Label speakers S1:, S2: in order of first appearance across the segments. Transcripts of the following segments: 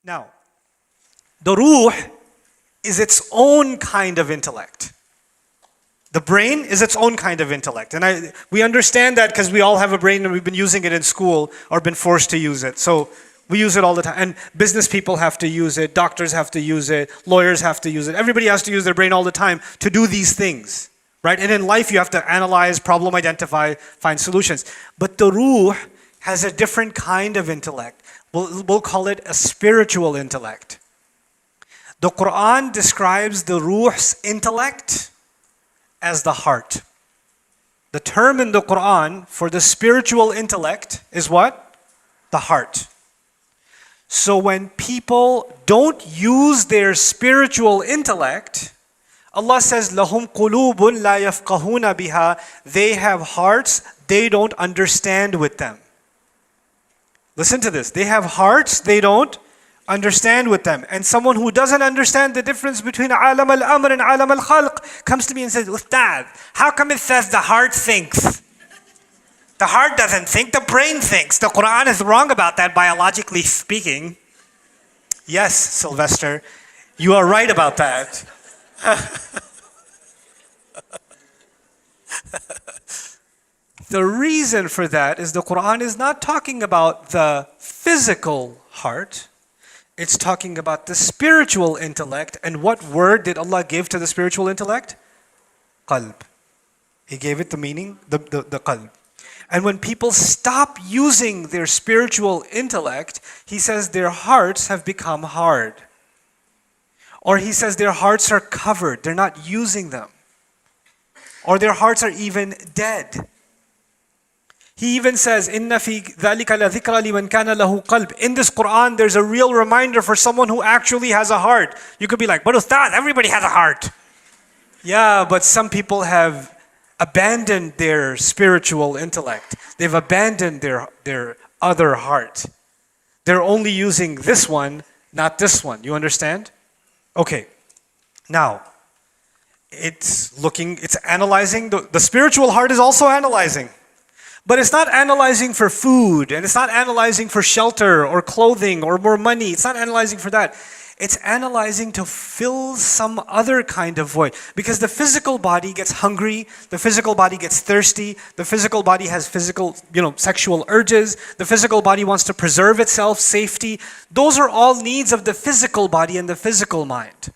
S1: Now, the ruh is its own kind of intellect. The brain is its own kind of intellect. And we understand that because we all have a brain and we've been using it in school or been forced to use it. So we use it all the time. And business people have to use it, doctors have to use it, lawyers have to use it. Everybody has to use their brain all the time to do these things, right? And in life you have to analyze, problem identify, find solutions. But the ruh has a different kind of intellect. We'll call it a spiritual intellect. The Quran describes the ruh's intellect as the heart. The term in the Quran for the spiritual intellect is what? The heart. So when people don't use their spiritual intellect, Allah says, لَهُمْ قُلُوبٌ لَا يَفْقَهُونَ بِهَا. They have hearts they don't understand with them. Listen to this. They have hearts they don't understand with them. And someone who doesn't understand the difference between alam al-amr and alam al-khalq comes to me and says, Ustad, how come it says the heart thinks? The heart doesn't think, the brain thinks. The Quran is wrong about that, biologically speaking. Yes, Sylvester, you are right about that. The reason for that is the Quran is not talking about the physical heart. It's talking about the spiritual intellect. And what word did Allah give to the spiritual intellect? Qalb. He gave it the meaning, the qalb. And when people stop using their spiritual intellect, He says their hearts have become hard. Or He says their hearts are covered, they're not using them. Or their hearts are even dead. He even says, إِنَّ فِي ذَلِكَ لَذِكْرَ لِمَنْ كَانَ لَهُ قَلْبٌ. In this Quran, there's a real reminder for someone who actually has a heart. You could be like, but Ustad, everybody has a heart. Yeah, but some people have abandoned their spiritual intellect. They've abandoned their other heart. They're only using this one, not this one. You understand? Okay. Now, it's analyzing. The spiritual heart is also analyzing. But it's not analyzing for food, and it's not analyzing for shelter or clothing or more money. It's not analyzing for that. It's analyzing to fill some other kind of void. Because the physical body gets hungry, the physical body gets thirsty, the physical body has physical, sexual urges, the physical body wants to preserve itself, safety. Those are all needs of the physical body and the physical mind.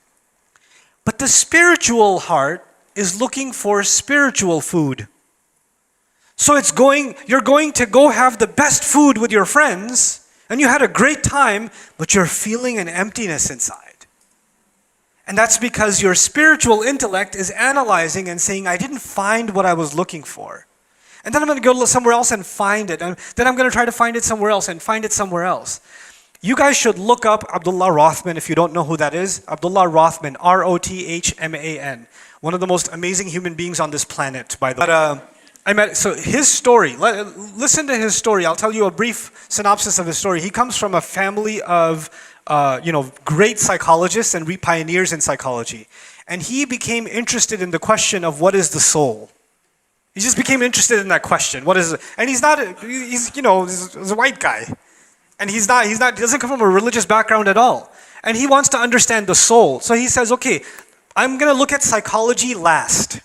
S1: But the spiritual heart is looking for spiritual food. So you're going to go have the best food with your friends, and you had a great time, but you're feeling an emptiness inside. And that's because your spiritual intellect is analyzing and saying, I didn't find what I was looking for. And then I'm going to go somewhere else and find it. And then I'm going to try to find it somewhere else and find it somewhere else. You guys should look up Abdullah Rothman if you don't know who that is. Abdullah Rothman, R-O-T-H-M-A-N. One of the most amazing human beings on this planet, by the way. So his story, listen to his story. I'll tell you a brief synopsis of his story. He comes from a family of, great psychologists and pioneers in psychology. And he became interested in the question of what is the soul. He just became interested in that question. What is it? And he's a white guy. And he doesn't come from a religious background at all. And he wants to understand the soul. So he says, okay, I'm going to look at psychology last.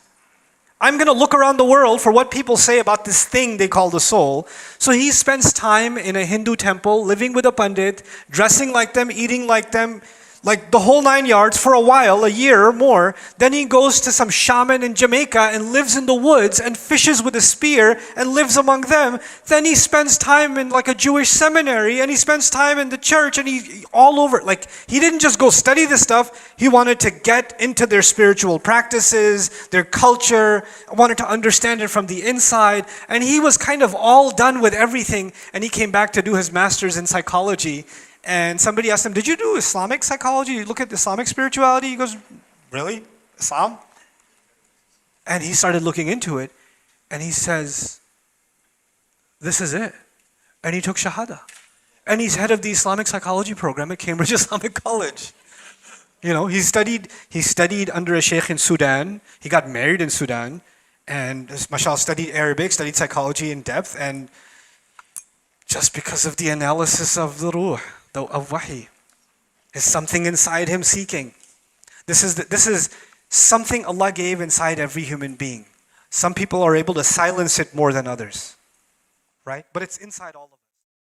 S1: I'm going to look around the world for what people say about this thing they call the soul. So he spends time in a Hindu temple, living with a pandit, dressing like them, eating like them, like the whole 9 yards for a while, a year or more. Then he goes to some shaman in Jamaica and lives in the woods and fishes with a spear and lives among them. Then he spends time in like a Jewish seminary, and he spends time in the church, and he all over. Like, he didn't just go study this stuff. He wanted to get into their spiritual practices, their culture, wanted to understand it from the inside. And he was kind of all done with everything, and he came back to do his master's in psychology. And somebody asked him, did you do Islamic psychology? You look at Islamic spirituality? He goes, really? Islam? And he started looking into it, and he says, this is it. And he took Shahada. And he's head of the Islamic psychology program at Cambridge Islamic College. He studied under a sheikh in Sudan. He got married in Sudan. And mashallah, studied Arabic, studied psychology in depth. And just because of the analysis of the ruh, of wahi. Is something inside him seeking. This is something Allah gave inside every human being. Some people are able to silence it more than others, right? But it's inside all of us.